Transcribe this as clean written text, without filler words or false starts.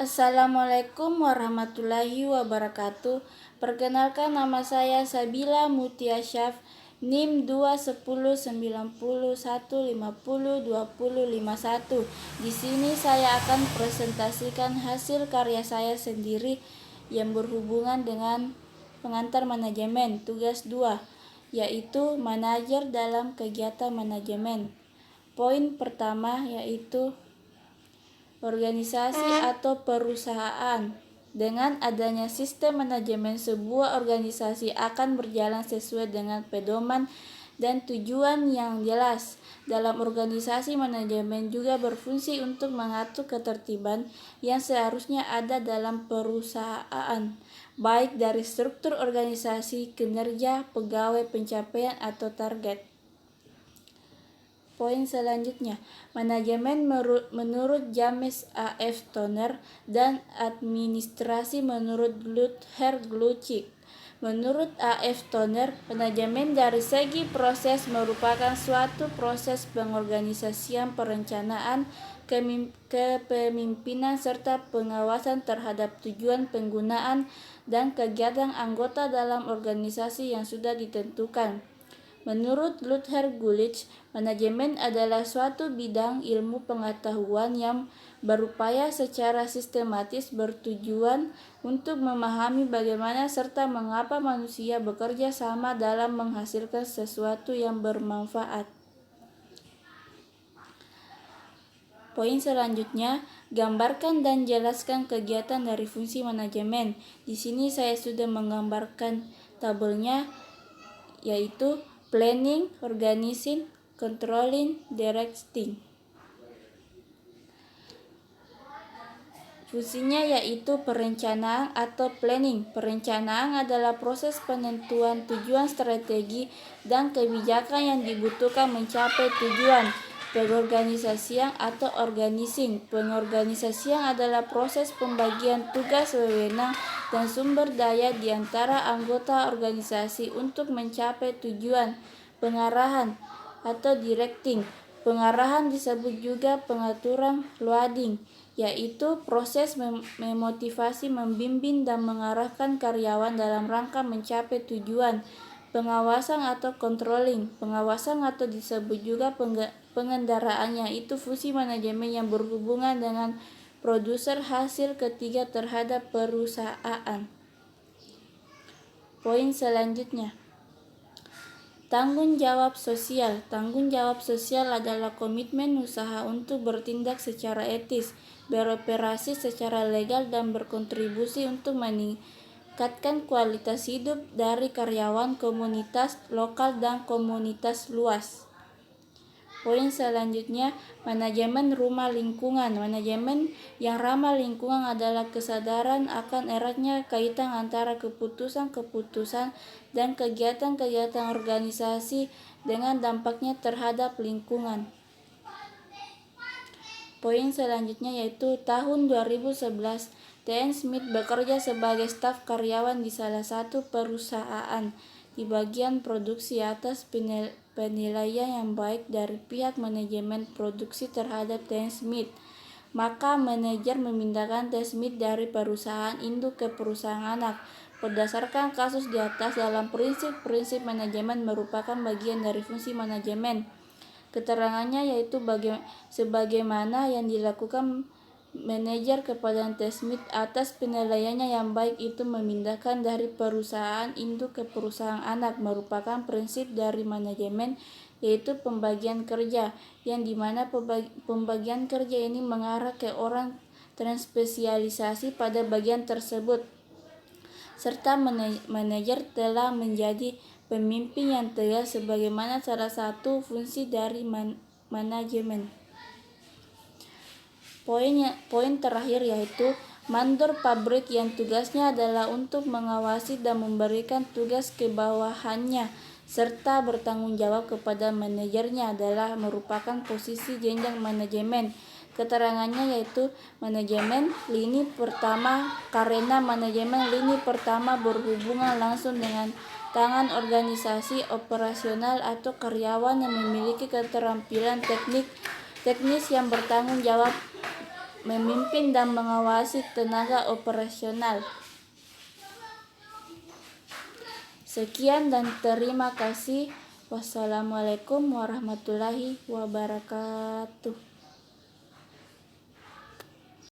Assalamualaikum warahmatullahi wabarakatuh. Perkenalkan, nama saya Sabila Mutia Syaf, NIM 2109015025051. Di sini saya akan presentasikan hasil karya saya sendiri yang berhubungan dengan pengantar manajemen tugas 2, yaitu manajer dalam kegiatan manajemen. Poin pertama yaitu organisasi atau perusahaan. Dengan adanya sistem manajemen, sebuah organisasi akan berjalan sesuai dengan pedoman dan tujuan yang jelas. Dalam organisasi, manajemen juga berfungsi untuk mengatur ketertiban yang seharusnya ada dalam perusahaan, baik dari struktur organisasi, kinerja, pegawai, pencapaian, atau target. Poin selanjutnya, manajemen menurut James A. F. Toner dan administrasi menurut Luther Glucik. Menurut A. F. Toner, manajemen dari segi proses merupakan suatu proses pengorganisasian, perencanaan, kepemimpinan, serta pengawasan terhadap tujuan, penggunaan, dan kegiatan anggota dalam organisasi yang sudah ditentukan. Menurut Luther Gulick, manajemen adalah suatu bidang ilmu pengetahuan yang berupaya secara sistematis bertujuan untuk memahami bagaimana serta mengapa manusia bekerja sama dalam menghasilkan sesuatu yang bermanfaat. Poin selanjutnya, gambarkan dan jelaskan kegiatan dari fungsi manajemen. Di sini saya sudah menggambarkan tabelnya, yaitu planning, organizing, controlling, directing. Fungsinya yaitu perencanaan atau planning. Perencanaan adalah proses penentuan tujuan strategi dan kebijakan yang dibutuhkan mencapai tujuan. Pengorganisasian atau organizing. Pengorganisasian adalah proses pembagian tugas, wewenang, dan sumber daya di antara anggota organisasi untuk mencapai tujuan. Pengarahan atau directing. Pengarahan disebut juga pengaturan loading, yaitu proses memotivasi, membimbing, dan mengarahkan karyawan dalam rangka mencapai tujuan. Pengawasan atau controlling. Pengawasan atau disebut juga pengendaraan, yaitu fungsi manajemen yang berhubungan dengan produser hasil ketiga terhadap perusahaan. Poin selanjutnya, tanggung jawab sosial. Tanggung jawab sosial adalah komitmen usaha untuk bertindak secara etis, beroperasi secara legal, dan berkontribusi untuk meningkatkan kualitas hidup dari karyawan, komunitas lokal, dan komunitas luas. Poin selanjutnya, manajemen rumah lingkungan. Manajemen yang ramah lingkungan adalah kesadaran akan eratnya kaitan antara keputusan-keputusan dan kegiatan-kegiatan organisasi dengan dampaknya terhadap lingkungan. Poin selanjutnya yaitu tahun 2011, T.N. Smith bekerja sebagai staf karyawan di salah satu perusahaan di bagian produksi atas penilaian yang baik dari pihak manajemen produksi terhadap T.N. Smith. Maka manajer memindahkan T.N. Smith dari perusahaan induk ke perusahaan anak. Berdasarkan kasus di atas, dalam prinsip-prinsip manajemen merupakan bagian dari fungsi manajemen. Keterangannya yaitu sebagaimana yang dilakukan manajer kepada T. Smith atas penilaiannya yang baik itu memindahkan dari perusahaan induk ke perusahaan anak merupakan prinsip dari manajemen, yaitu pembagian kerja, yang dimana pembagian kerja ini mengarah ke orang terspesialisasi pada bagian tersebut, serta manajer telah menjadi pemimpin yang tegas sebagaimana salah satu fungsi dari manajemen. Poin terakhir yaitu mandor pabrik yang tugasnya adalah untuk mengawasi dan memberikan tugas ke bawahannya serta bertanggung jawab kepada manajernya adalah merupakan posisi jenjang manajemen. Keterangannya yaitu manajemen lini pertama, karena manajemen lini pertama berhubungan langsung dengan tangan organisasi operasional atau karyawan yang memiliki keterampilan teknis yang bertanggung jawab memimpin dan mengawasi tenaga operasional. Sekian dan terima kasih. Wassalamualaikum warahmatullahi wabarakatuh.